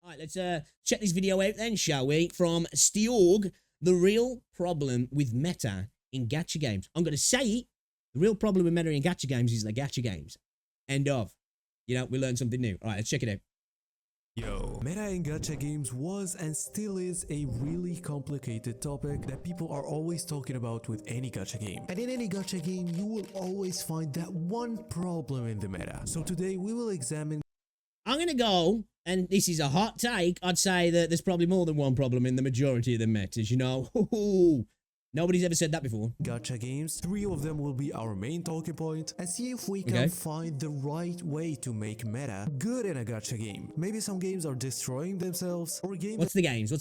Right, let's check this video out then, shall we? From Steorg, the real problem with meta in gacha games. I'm going to say it. The real problem with meta in gacha games is the gacha games. End of. You know, we learned something new. All right, let's check it out. Yo, meta in gacha games was and still is a really complicated topic that people are always talking about with any gacha game. And in any gacha game, you will always find that one problem in the meta. So today we will examine. I'm going to go, and this is a hot take, I'd say that there's probably more than one problem in the majority of the metas, you know? Nobody's ever said that before. Gacha games, 3 of them will be our main talking point, and see if we can find the right way to make meta good in a gacha game. Maybe some games are destroying themselves, or games. What's the games?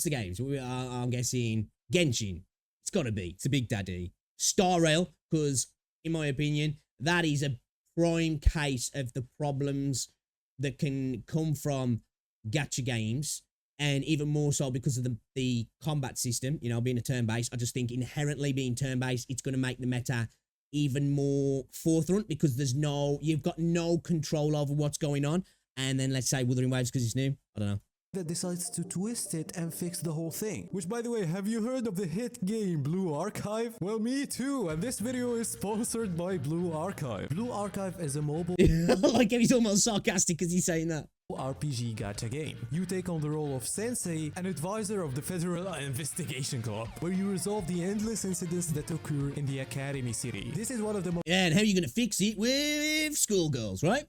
I'm guessing Genshin. It's gotta be. It's a big daddy. Star Rail, because in my opinion, that is a prime case of the problems that can come from gacha games. And even more so because of the combat system, you know, being a turn-based. I just think inherently being turn-based, it's going to make the meta even more forefront because you've got no control over what's going on. And then let's say Wuthering Waves because it's new. I don't know. That decides to twist it and fix the whole thing. Which, by the way, have you heard of the hit game Blue Archive? Well, me too, and this video is sponsored by Blue Archive. Blue Archive is a mobile like he's almost sarcastic because he's saying that. RPG gacha game. You take on the role of Sensei, an advisor of the Federal Investigation Club, where you resolve the endless incidents that occur in the Academy City. This is one of the most and how are you going to fix it? With schoolgirls, right?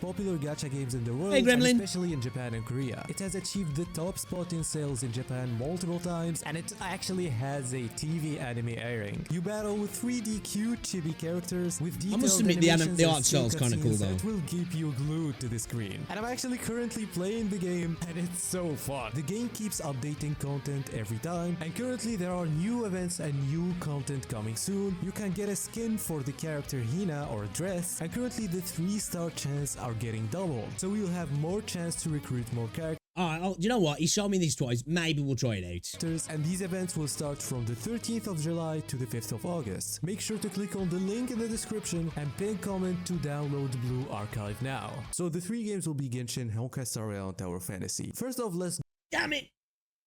popular gacha games in the world, hey, and Gremlin. especially in Japan and Korea. It has achieved the top spot in sales in Japan multiple times, and it actually has a TV anime airing. You battle with 3D cute chibi characters with detailed I must admit the art style's kind of cool though. It will keep you glued to the screen. And I'm actually currently playing the game, and it's so fun. The game keeps updating content every time, and currently there are new events and new content coming soon. You can get a skin for the character Hina or a dress, and currently the 3-star chance are getting doubled, so you'll have more chance to recruit more characters. Alright, you know what? He showed me these twice. Maybe we'll try it out. And these events will start from the 13th of July to the 5th of August. Make sure to click on the link in the description and pin comment to download the Blue Archive now. So the 3 games will be Genshin, Honkai Star Rail, and Tower Fantasy. First off, let's... Damn it!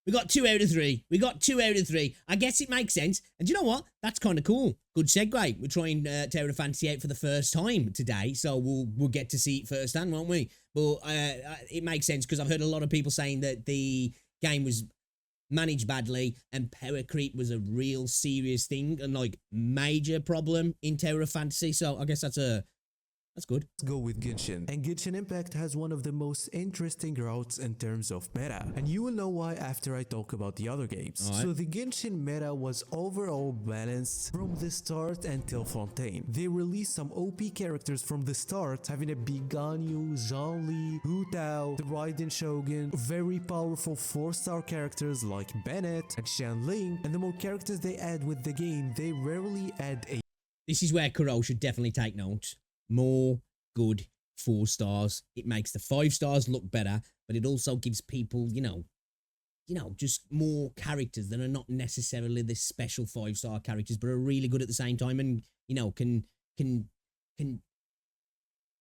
We got 2 out of 3. We got 2 out of 3. I guess it makes sense. And you know what? That's kind of cool. Good segue. We're trying Tower of Fantasy out for the first time today, so we'll get to see it firsthand, won't we? But it makes sense because I've heard a lot of people saying that the game was managed badly and power creep was a real serious thing and like major problem in Tower of Fantasy. So I guess that's good. Let's go with Genshin. And Genshin Impact has one of the most interesting routes in terms of meta. And you will know why after I talk about the other games. Right. So the Genshin meta was overall balanced from the start until Fontaine. They released some OP characters from the start, having a big Ganyu, Zhongli, Hu Tao, the Raiden Shogun, very powerful 4-star characters like Bennett and Shanling. And the more characters they add with the game, they rarely add a... This is where Kuro should definitely take note. More good 4 stars. It makes the 5 stars look better, but it also gives people, you know, just more characters that are not necessarily the special 5-star characters, but are really good at the same time and, you know, can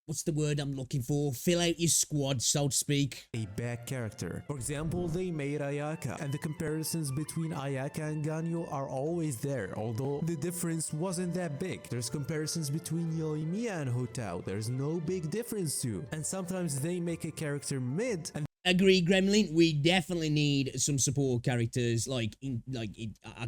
what's the word I'm looking for? Fill out your squad, so to speak. A bad character. For example, they made Ayaka, and the comparisons between Ayaka and Ganyu are always there, although the difference wasn't that big. There's comparisons between Yoimiya and Hu Tao. There's no big difference too. And sometimes they make a character mid and Agree, Gremlin. We definitely need some support characters. I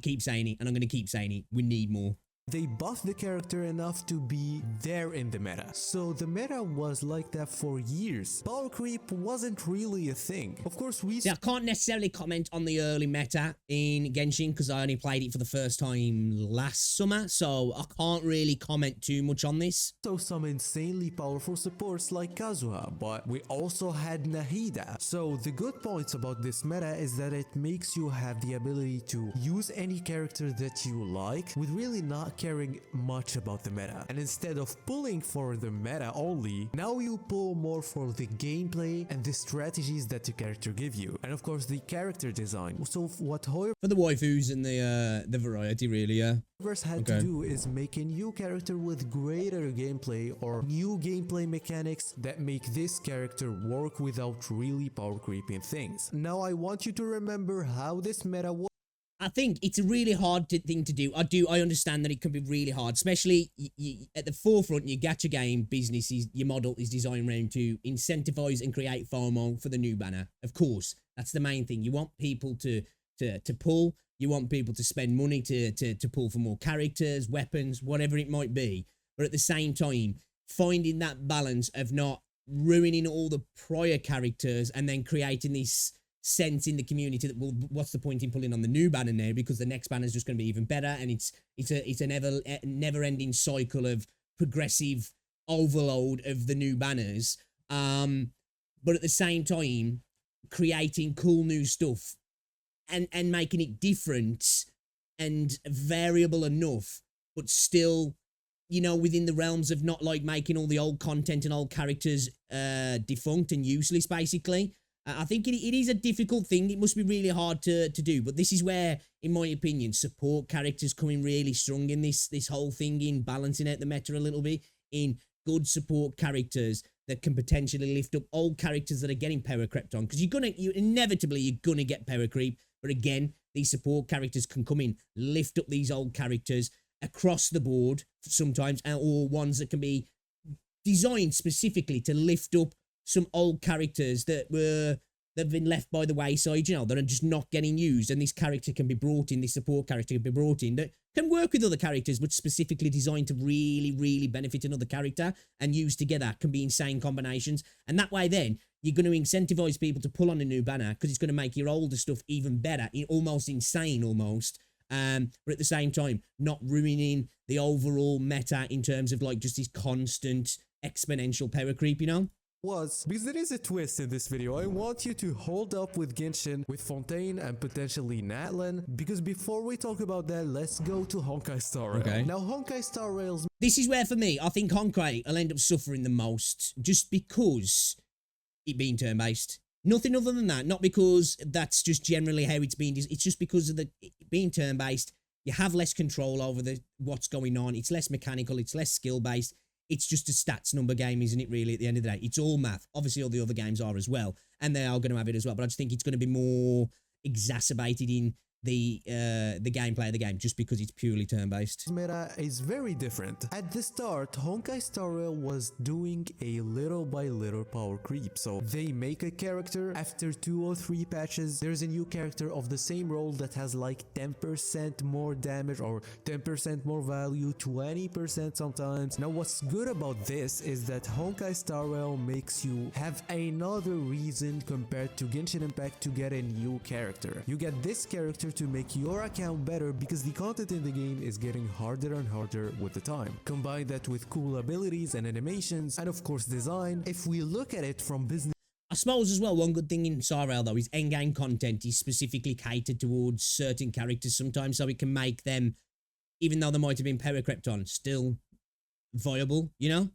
keep saying it, and I'm going to keep saying it. We need more. they buffed the character enough to be there in the meta. So the meta was like that for years. Power creep wasn't really a thing. Of course, I can't necessarily comment on the early meta in Genshin because I only played it for the first time last summer, so I can't really comment too much on this. So some insanely powerful supports like Kazuha, but we also had Nahida. So the good points about this meta is that it makes you have the ability to use any character that you like with really not not caring much about the meta. And instead of pulling for the meta only, now you pull more for the gameplay and the strategies that the character give you. And of course the character design. So what Hoyoverse For the waifus and the variety, really, yeah. had to do is make a new character with greater gameplay or new gameplay mechanics that make this character work without really power creeping things. Now I want you to remember how this meta works. I think it's a really hard thing to do. I understand that it can be really hard, especially at the forefront. Your gacha game business is your model is designed around to incentivize and create FOMO for the new banner. Of course, that's the main thing. You want people to pull. You want people to spend money to pull for more characters, weapons, whatever it might be. But at the same time, finding that balance of not ruining all the prior characters and then creating this sense in the community that, well, what's the point in pulling on the new banner now, because the next banner is just going to be even better, and it's a never ending cycle of progressive overload of the new banners. But at the same time, creating cool new stuff and making it different and variable enough, but still, you know, within the realms of not like making all the old content and old characters defunct and useless, basically. I think it is a difficult thing. It must be really hard to do. But this is where, in my opinion, support characters come in really strong in this whole thing, in balancing out the meta a little bit, in good support characters that can potentially lift up old characters that are getting power crept on. Because inevitably you're gonna get power creep. But again, these support characters can come in, lift up these old characters across the board sometimes, or ones that can be designed specifically to lift up some old characters that have been left by the wayside, you know, that are just not getting used. And this character can be brought in, this support character can be brought in that can work with other characters, but specifically designed to really, really benefit another character and used together can be insane combinations. And that way then, you're going to incentivize people to pull on a new banner because it's going to make your older stuff even better, almost insane almost. But at the same time, not ruining the overall meta in terms of like just this constant exponential power creep, you know? Because there is a twist in this video. I want you to hold up with Genshin, with Fontaine, and potentially Natlan, because before we talk about that, let's go to Honkai Star Rail. Okay. Now, Honkai Star Rail's... This is where, for me, I think Honkai will end up suffering the most, just because it being turn-based. Nothing other than that. Not because that's just generally how it's been. It's just because of it being turn-based. You have less control over what's going on. It's less mechanical. It's less skill-based. It's just a stats number game, isn't it, really, at the end of the day? It's all math. Obviously, all the other games are as well, and they are going to have it as well, but I just think it's going to be more exacerbated in the gameplay of the game, just because it's purely turn-based. Meta is very different. At the start, Honkai Star Rail was doing a little by little power creep. So they make a character, after 2 or 3 patches, there's a new character of the same role that has like 10% more damage or 10% more value, 20% sometimes. Now what's good about this is that Honkai Star Rail makes you have another reason compared to Genshin Impact to get a new character. You get this character to make your account better because the content in the game is getting harder and harder with the time. Combine that with cool abilities and animations and of course design. If we look at it from business, I suppose as well, one good thing in Star Rail though is endgame content is specifically catered towards certain characters sometimes, so it can make them, even though they might have been power crept on, still viable, you know?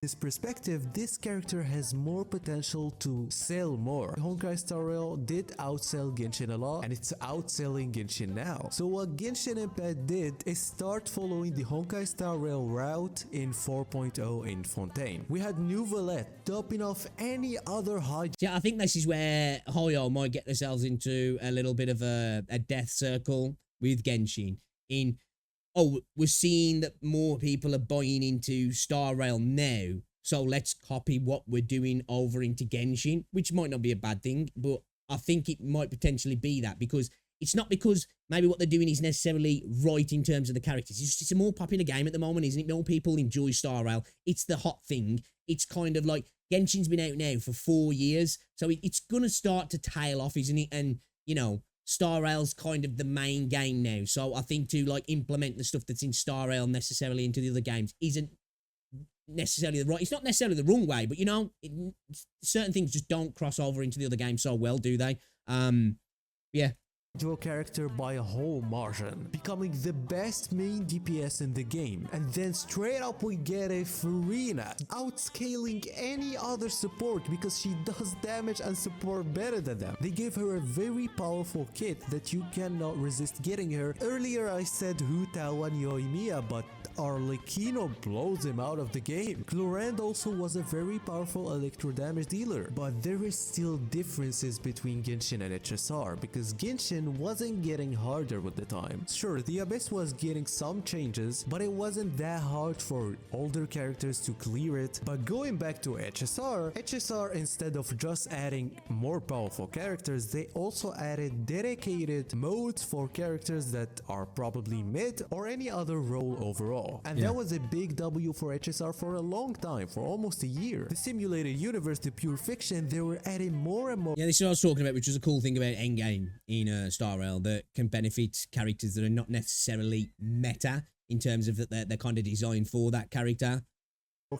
this perspective, this character has more potential to sell more. Honkai Star Rail did outsell Genshin a lot, and it's outselling Genshin now. So what Genshin Impact did is start following the Honkai Star Rail route in 4.0 in Fontaine. We had New Valette topping off any other high. Yeah, I think this is where Hoyo might get themselves into a little bit of a death circle with Genshin. We're seeing that more people are buying into Star Rail now, so let's copy what we're doing over into Genshin, which might not be a bad thing, but I think it might potentially be that, because it's not because maybe what they're doing is necessarily right in terms of the characters. It's just, it's a more popular game at the moment, isn't it? More people enjoy Star Rail. It's the hot thing. It's kind of like Genshin's been out now for 4 years, so it's going to start to tail off, isn't it? And, you know, Star Rail's kind of the main game now. So I think to like implement the stuff that's in Star Rail necessarily into the other games isn't necessarily the right. It's not necessarily the wrong way, but you know, certain things just don't cross over into the other games so well, do they? Yeah. Dual character by a whole margin, becoming the best main DPS in the game, and then straight up we get a Farina, outscaling any other support because she does damage and support better than them. They gave her a very powerful kit that you cannot resist getting her. Earlier I said Hu Tao and Yoimiya, but Arlecchino blows him out of the game. Clorand also was a very powerful electro damage dealer, but there is still differences between Genshin and HSR because Genshin wasn't getting harder with the time. Sure, the Abyss was getting some changes, but it wasn't that hard for older characters to clear it. But going back to HSR instead of just adding more powerful characters, they also added dedicated modes for characters that are probably mid or any other role overall. And that was a big W for HSR for a long time, for almost a year. The simulated universe, the pure fiction, they were adding more and more. Yeah, this is what I was talking about, which was a cool thing about Endgame in Star Rail that can benefit characters that are not necessarily meta in terms of that they're kind of designed for that character.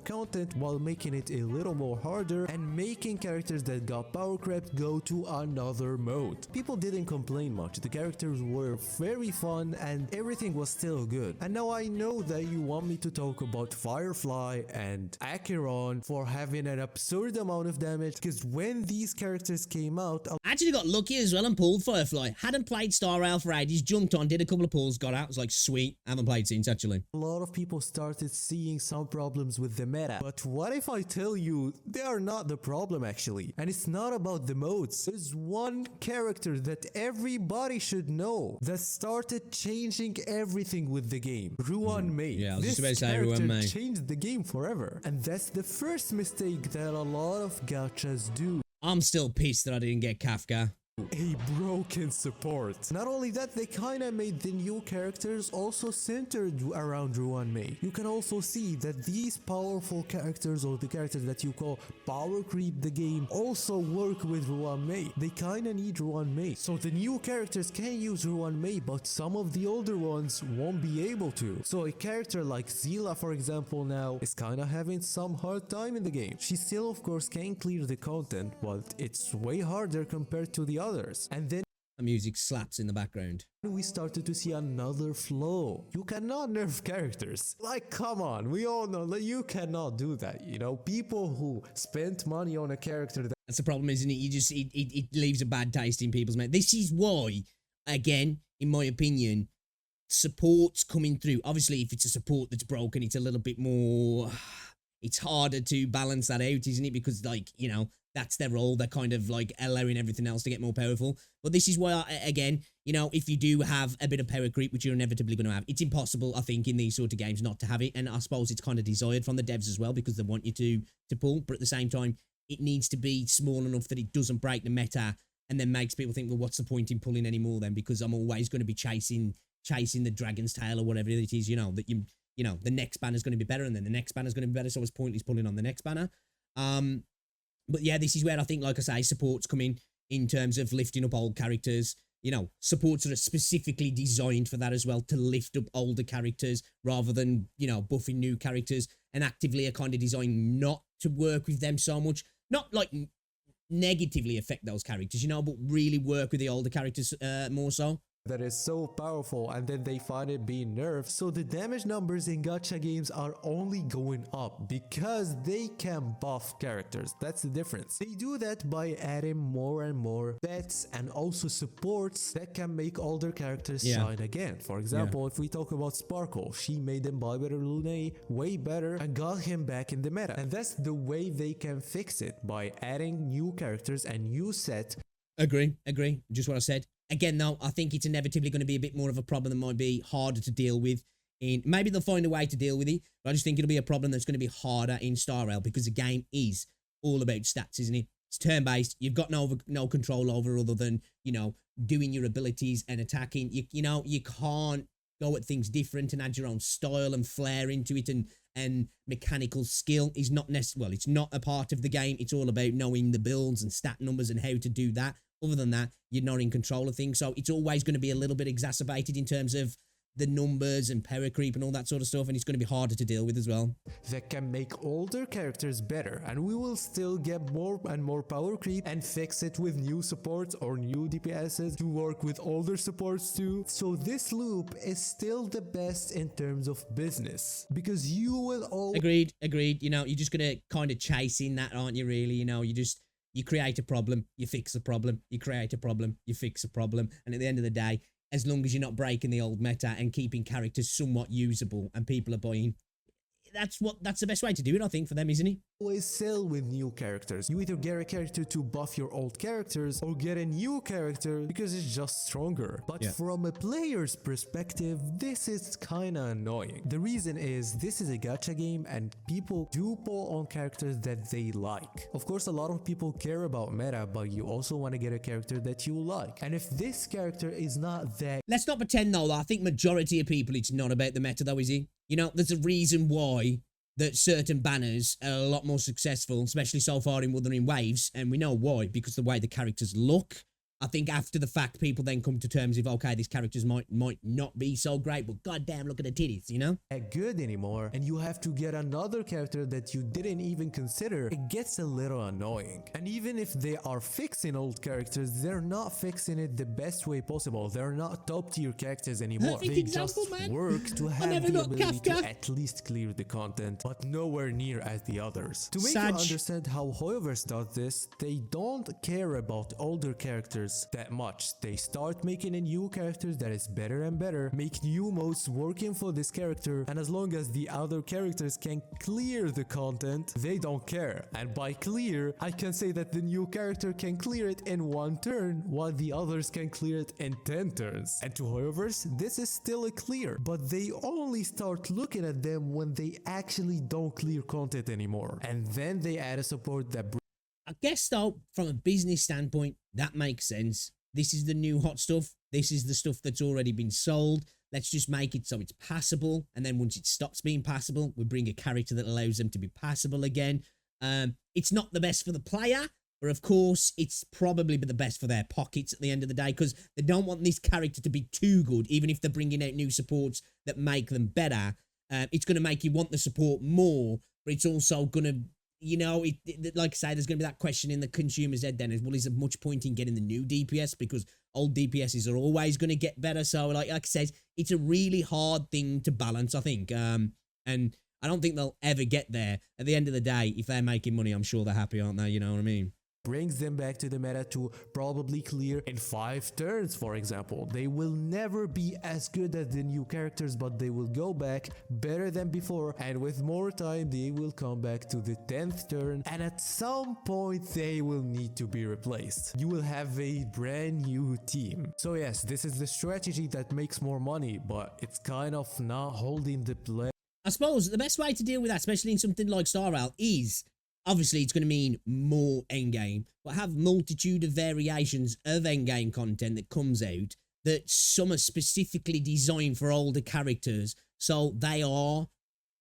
Content while making it a little more harder and making characters that got power crept go to another mode. People didn't complain much, the characters were very fun and everything was still good. And now I know that you want me to talk about Firefly and Acheron for having an absurd amount of damage, because when these characters came out, I actually got lucky as well and pulled Firefly. Hadn't played Star Rail for ages, jumped on, did a couple of pulls, got out, was like sweet, haven't played since actually. a lot of people started seeing some problems with the meta. But what if I tell you they are not the problem actually? And it's not about the modes. There's one character that everybody should know that started changing everything with the game. Ruan Mei. Yeah, I was this just about to say Ruan Mei. changed the game forever. And that's the first mistake that a lot of gachas do. I'm still pissed that I didn't get Kafka. A broken support. Not only that, they kinda made the new characters also centered around Ruan Mei. You can also see that these powerful characters, or the characters that you call power creep the game, also work with Ruan Mei. They kinda need Ruan Mei. So the new characters can use Ruan Mei, but some of the older ones won't be able to. So a character like Zila, for example, now is kinda having some hard time in the game. She still of course can clear the content, but it's way harder compared to the others. And then The music slaps in the background. we started to see another flaw. You cannot nerf characters. Like, come on, we all know that you cannot do that. You know, people who spent money on a character that That's the problem, isn't it? You just it leaves a bad taste in people's mouth. This is why, again, in my opinion, support's coming through. Obviously, if it's a support that's broken, it's a little bit more. It's harder to balance that out, isn't it? Because, like, you know, that's their role. They're kind of like allowing everything else to get more powerful. But this is why, again, you know, if you do have a bit of power creep, which you're inevitably going to have, it's impossible, I think, in these sort of games not to have it. And I suppose it's kind of desired from the devs as well because they want you to pull. But at the same time, it needs to be small enough that it doesn't break the meta and then makes people think, well, what's the point in pulling anymore then? Because I'm always going to be chasing the dragon's tail or whatever it is, you know, that you know, the next banner is going to be better and then the next banner is going to be better. So it's pointless pulling on the next banner. But yeah, this is where I think, like I say, supports come in terms of lifting up old characters. You know, supports are specifically designed for that as well, to lift up older characters rather than, you know, buffing new characters, and actively are kind of designed not to work with them so much. Not like negatively affect those characters, you know, but really work with the older characters more so. that is so powerful, and then they find it being nerfed. So the damage numbers in gacha games are only going up because they can buff characters. That's the difference. They do that by adding more and more pets and also supports that can make older characters shine again. For example, if we talk about Sparkle, she made Imbiber Lune way better and got him back in the meta. And that's the way they can fix it, by adding new characters and new set. Agree. Just what I said. Again, though, I think it's inevitably going to be a bit more of a problem that might be harder to deal with. Maybe they'll find a way to deal with it, but I just think it'll be a problem that's going to be harder in Star Rail because the game is all about stats, isn't it? It's turn-based. You've got no control over other than, you know, doing your abilities and attacking. You know, you can't go at things different and add your own style and flair into it, and mechanical skill is not necessarily, well, it's not a part of the game. It's all about knowing the builds and stat numbers and how to do that. Other than that, you're not in control of things. So it's always going to be a little bit exacerbated in terms of the numbers and power creep and all that sort of stuff, and it's going to be harder to deal with as well. That can make older characters better, and we will still get more and more power creep and fix it with new supports or new DPSs to work with older supports too. So this loop is still the best in terms of business, because you will always... Agreed. You know, you're just going to kind of chase in that, aren't you, really? You know, you create a problem, you fix a problem, you create a problem, you fix a problem, and at the end of the day, as long as you're not breaking the old meta and keeping characters somewhat usable and people are buying, that's the best way to do it, I think, for them, isn't it? Always sell with new characters. You either get a character to buff your old characters or get a new character because it's just stronger. But from a player's perspective, this is kinda annoying. The reason is this is a gacha game and people do pull on characters that they like. Of course, a lot of people care about meta, but you also want to get a character that you like. And if this character is not that... Let's not pretend though, I think majority of people, it's not about the meta though, is it? You know, there's a reason why that certain banners are a lot more successful, especially so far in Wuthering Waves, and we know why, because the way the characters look. I think after the fact, people then come to terms with, okay, these characters might not be so great, but goddamn, look at the titties, you know? That good anymore, and you have to get another character that you didn't even consider. It gets a little annoying. And even if they are fixing old characters, they're not fixing it the best way possible. They're not top tier characters anymore. Perfect They example, just man. work to have never the got ability Kafka. to at least clear the content, but nowhere near as the others. To make Sag. you understand how Hoyoverse does this, they don't care about older characters that much. They start making a new character that is better and better, make new modes working for this character, and as long as the other characters can clear the content, they don't care. And by clear, I can say that the new character can clear it in 1 turn, while the others can clear it in 10 turns. And to Hoyoverse, this is still a clear, but they only start looking at them when they actually don't clear content anymore. And then they add a support that... I guess though, from a business standpoint, that makes sense. This is the new hot stuff. This is the stuff that's already been sold. Let's just make it so it's passable. And then once it stops being passable, we bring a character that allows them to be passable again. It's not the best for the player, but of course, it's probably the best for their pockets at the end of the day, because they don't want this character to be too good, even if they're bringing out new supports that make them better. It's going to make you want the support more, but it's also going to... You know, like I say, there's going to be that question in the consumer's head then, is, well, is there much point in getting the new DPS? Because old DPSs are always going to get better. So, like I said, it's a really hard thing to balance, I think. And I don't think they'll ever get there. At the end of the day, if they're making money, I'm sure they're happy, aren't they? You know what I mean? Brings them back to the meta to probably clear in 5 turns, for example. They will never be as good as the new characters, but they will go back better than before, and with more time they will come back to the 10th turn, and at some point they will need to be replaced. You will have a brand new team. So yes, this is the strategy that makes more money, but it's kind of not holding the play. I suppose the best way to deal with that, especially in something like Star Rail, is... Obviously, it's going to mean more endgame, but have multitude of variations of endgame content that comes out, that some are specifically designed for older characters, so they are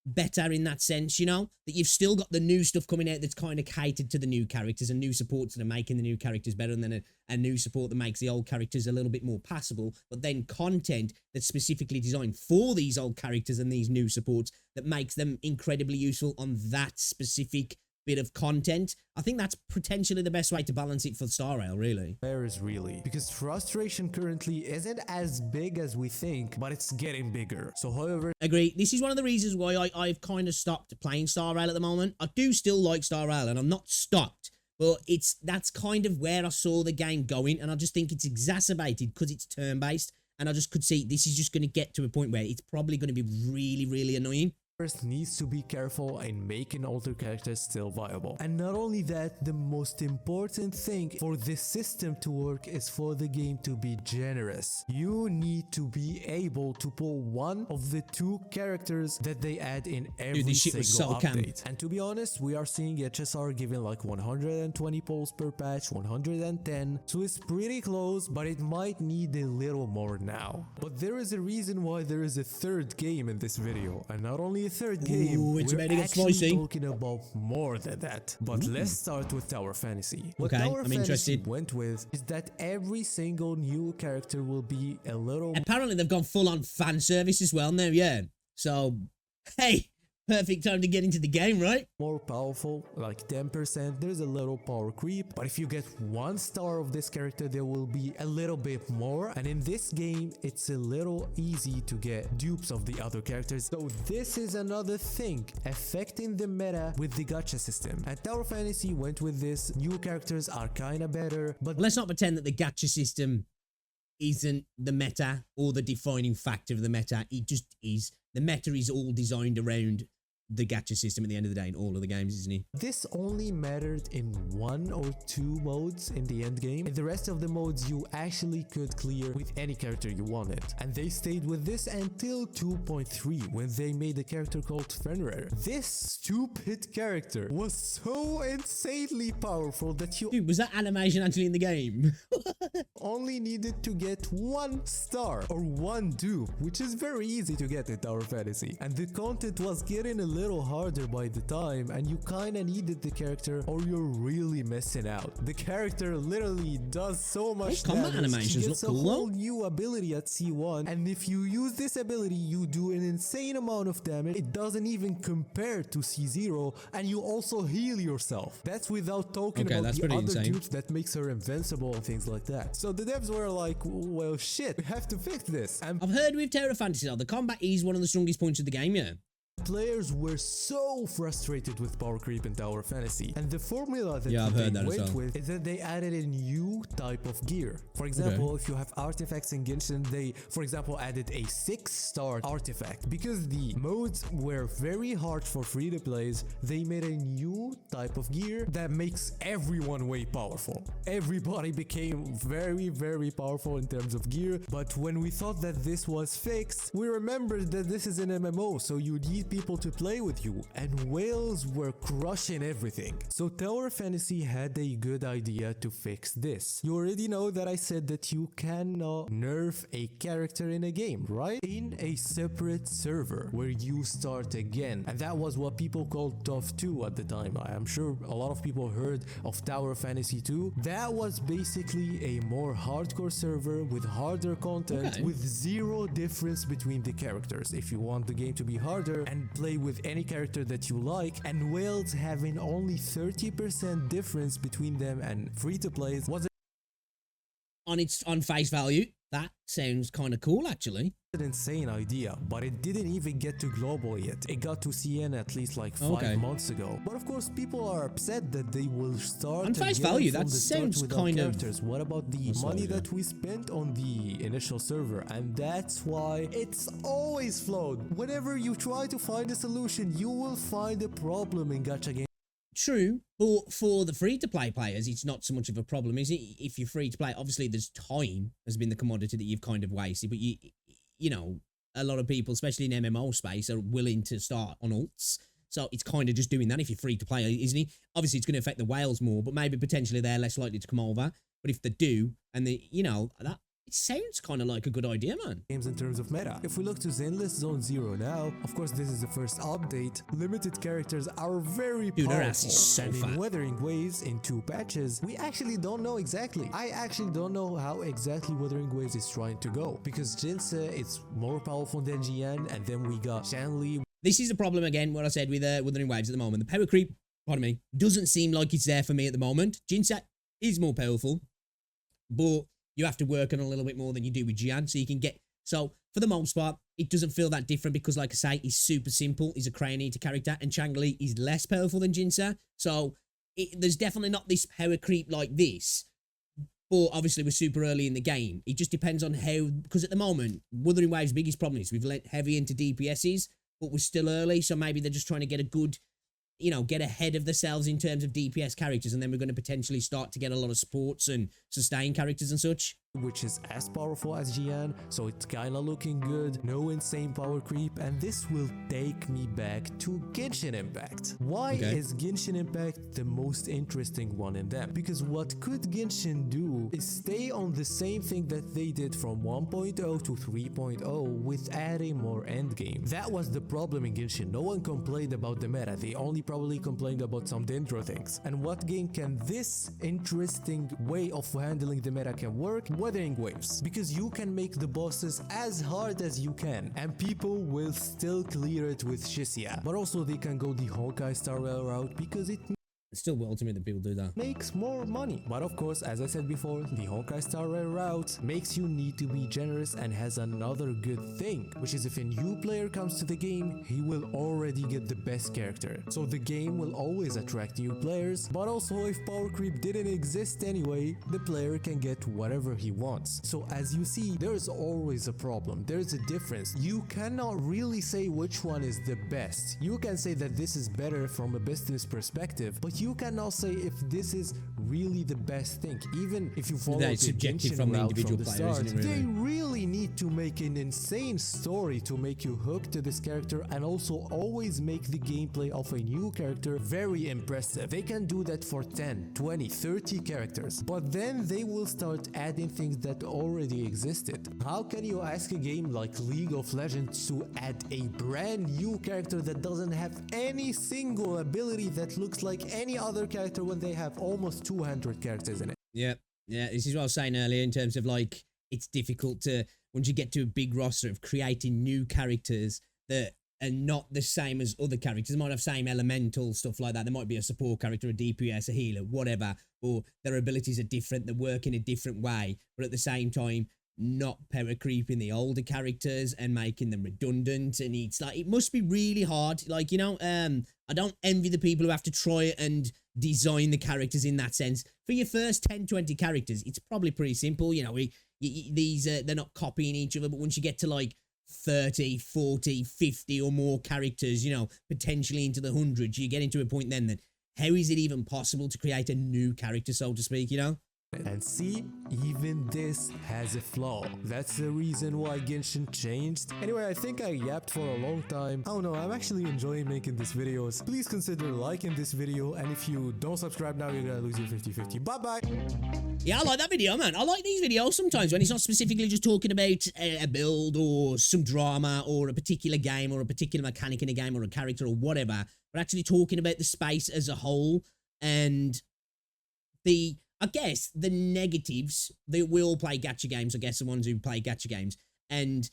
better in that sense, you know? That you've still got the new stuff coming out that's kind of catered to the new characters, and new supports that are making the new characters better, and then a new support that makes the old characters a little bit more passable, but then content that's specifically designed for these old characters and these new supports that makes them incredibly useful on that specific bit of content. I think that's potentially the best way to balance it for Star Rail, really. Players really, because frustration currently isn't as big as we think, but it's getting bigger. So however, agree. This is one of the reasons why I've kind of stopped playing Star Rail at the moment. I do still like Star Rail, and I'm not stopped, but that's kind of where I saw the game going, and I just think it's exacerbated because it's turn-based, and I just could see this is just going to get to a point where it's probably going to be really, really annoying. First needs to be careful in making older characters still viable. And not only that, the most important thing for this system to work is for the game to be generous. You need to be able to pull one of the 2 characters that they add in every single update. And to be honest, we are seeing HSR giving like 120 pulls per patch, 110, so it's pretty close, but it might need a little more now. But there is a reason why there is a 3rd game in this video, and not only the third game, Ooh, it's we're about to get actually spicy. talking about more than that. But let's start with Tower Fantasy. What Okay, Tower I'm Fantasy interested. went with is that every single new character will be a little Apparently, they've gone full on fan service as well now, yeah. So, hey, perfect time to get into the game, right? more powerful, like 10%. There's a little power creep, but if you get 1 star of this character, there will be a little bit more. And in this game, it's a little easy to get dupes of the other characters. So this is another thing affecting the meta with the gacha system. And Tower Fantasy went with this. New characters are kinda better, but Let's not pretend that the gacha system isn't the meta or the defining factor of the meta. It just is. The meta is all designed around the gacha system at the end of the day in all of the games, isn't it? this only mattered in 1 or 2 modes in the end game. In the rest of the modes, you actually could clear with any character you wanted. And they stayed with this until 2.3, when they made a character called Fenrir. This stupid character was so insanely powerful that you Dude, was that animation actually in the game? only needed to get 1 star or 1 dupe, which is very easy to get in Tower Fantasy. And the content was getting a little harder by the time, and you kinda needed the character or you're really missing out. The character literally does so much combat damage. animations She gets look a cool, whole though. new ability at C1, and if you use this ability, you do an insane amount of damage. It doesn't even compare to C0, and you also heal yourself. That's without talking Okay, about that's the pretty other insane. dupes that makes her invincible and things like that. So the devs were like, well shit, we have to fix this. And I've heard with Tower Fantasy though, the combat is one of the strongest points of the game, yeah. players were so frustrated with power creep in Tower Fantasy, and the formula that Yeah, I've they heard that as went well. with is that they added a new type of gear. For example, if you have artifacts in Genshin, they, for example, added a 6-star artifact. Because the modes were very hard for free-to-plays, they made a new type of gear that makes everyone way powerful. Everybody became very, very powerful in terms of gear, but when we thought that this was fixed, we remembered that this is an MMO, so you need people to play with you, and whales were crushing everything. So Tower Fantasy had a good idea to fix this. You already know that I said that you cannot nerf a character in a game, right? In a separate server where you start again. And that was what people called ToF 2 at the time. I am sure a lot of people heard of Tower Fantasy 2. That was basically a more hardcore server with harder content, with 0 difference between the characters. If you want the game to be harder and play with any character that you like, and whales having only 30% difference between them and free-to-plays was On face value, that sounds kind of cool actually. an insane idea, but it didn't even get to global yet. It got to CN at least like 5 months ago. But of course, people are upset that they will start On face again value, from that the start sounds without kind of- characters. What about the sorry, money yeah. that we spent on the initial server? And that's why it's always flawed. Whenever you try to find a solution, you will find a problem in gacha games. True, but for the free-to-play players, it's not so much of a problem, is it? If you're free-to-play, obviously there's time has been the commodity that you've kind of wasted, but you know, a lot of people, especially in MMO space, are willing to start on alts. So it's kind of just doing that if you're free-to-play, isn't it? Obviously, it's going to affect the whales more, but maybe potentially they're less likely to come over. But if they do, and they, you know, that it sounds kind of like a good idea, man. Games in terms of meta. If we look to Zenless Zone Zero now, of course this is the first update, limited characters are very Dude, powerful. their ass is so and in fat. Wuthering Waves in 2 patches, we actually don't know exactly. I actually don't know how exactly Wuthering Waves is trying to go, because Jinse is more powerful than Jian, and then we got Shanli. This is a problem again, what I said with Wuthering Waves at the moment. The power creep, pardon me, doesn't seem like it's there for me at the moment. Jinset is more powerful, but you have to work on a little bit more than you do with Jian, so you can get... So, for the most part, it doesn't feel that different because, like I say, he's super simple. He's a Crane Eater character, and Changli is less powerful than Jinsa. So, there's definitely not this power creep like this. But, obviously, we're super early in the game. It just depends on how... Because at the moment, Wuthering Waves' biggest problem is we've lent heavy into DPSs, but we're still early, so maybe they're just trying to get a good... You know, get ahead of themselves in terms of DPS characters, and then we're going to potentially start to get a lot of sports and sustain characters and such. which is as powerful as Jian, so it's kinda looking good, no insane power creep, and this will take me back to Genshin Impact. Why is Genshin Impact the most interesting one in them? Because what could Genshin do is stay on the same thing that they did from 1.0 to 3.0 with adding more endgame. That was the problem in Genshin. No one complained about the meta, they only probably complained about some dendro things. And what game can this interesting way of handling the meta can work? Weathering waves, because you can make the bosses as hard as you can and people will still clear it with Shisia. But also they can go the Honkai Star Rail route because it It's still ultimate that people do that. makes more money. But of course, as I said before, the Honkai Star Rail route makes you need to be generous and has another good thing, which is if a new player comes to the game, he will already get the best character. So the game will always attract new players, but also if power creep didn't exist anyway, the player can get whatever he wants. So as you see, there is always a problem. There's a difference. You cannot really say which one is the best. You can say that this is better from a business perspective, but you cannot say if this is really the best thing. Even if you follow the subjective Genshin from the route individual from the player, start, isn't it, really? they really need to make an insane story to make you hooked to this character and also always make the gameplay of a new character very impressive. They can do that for 10, 20, 30 characters, but then they will start adding things that already existed. How can you ask a game like League of Legends to add a brand new character that doesn't have any single ability that looks like any other character when they have almost 200 characters in it? Yeah, this is what I was saying earlier in terms of like, it's difficult to, once you get to a big roster of creating new characters that are not the same as other characters. They might have same elemental stuff like that. There might be a support character, a DPS, a healer, whatever, or their abilities are different, they work in a different way, but at the same time, not power creeping the older characters and making them redundant. And it's like, it must be really hard. Like, you know, I don't envy the people who have to try and design the characters in that sense. For your first 10, 20 characters, it's probably pretty simple. You know, they're not copying each other, but once you get to like 30, 40, 50 or more characters, you know, potentially into the hundreds, you get into a point then that how is it even possible to create a new character, so to speak, you know? And see, even this has a flaw. That's the reason why Genshin changed. Anyway, I think I yapped for a long time. I don't know, I'm actually enjoying making these videos. Please consider liking this video, and if you don't subscribe now, you're gonna lose your 50-50. Bye-bye! Yeah, I like that video, man. I like these videos sometimes when it's not specifically just talking about a build or some drama or a particular game or a particular mechanic in a game or a character or whatever, but actually talking about the space as a whole and I guess the negatives. We all play gacha games, I guess, the ones who play gacha games, and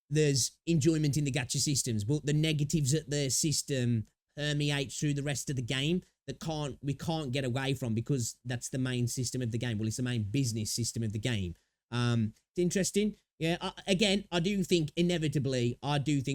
there's enjoyment in the gacha systems, but the negatives that the system permeates through the rest of the game that we can't get away from because that's the main system of the game. Well, it's the main business system of the game. It's interesting. Yeah, again, I do think inevitably,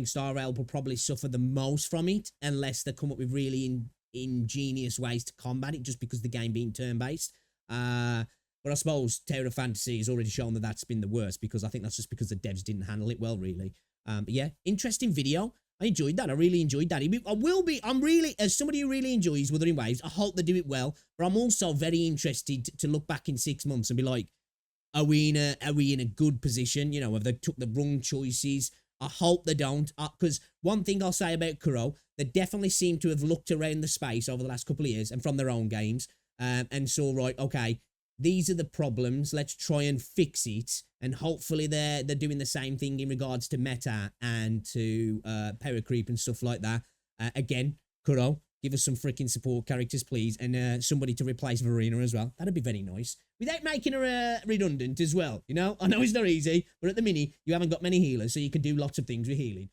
Star Rail will probably suffer the most from it unless they come up with really ingenious ways to combat it, just because the game being turn-based. But I suppose Tower of Fantasy has already shown that that's been the worst, because I think that's just because the devs didn't handle it well, really. But yeah, interesting video. I enjoyed that. I really enjoyed that. I'm really, as somebody who really enjoys Wuthering Waves, I hope they do it well, but I'm also very interested to look back in 6 months and be like, are we in a good position? You know, have they took the wrong choices? I hope they don't, because one thing I'll say about Kuro, they definitely seem to have looked around the space over the last couple of years and from their own games, and saw, right, okay, these are the problems, let's try and fix it, and hopefully they're doing the same thing in regards to meta and to power creep and stuff like that. Again, Kuro, give us some freaking support characters, please, and somebody to replace Verena as well. That'd be very nice, without making her redundant as well, you know? I know it's not easy, but at the minute, you haven't got many healers, so you can do lots of things with healing.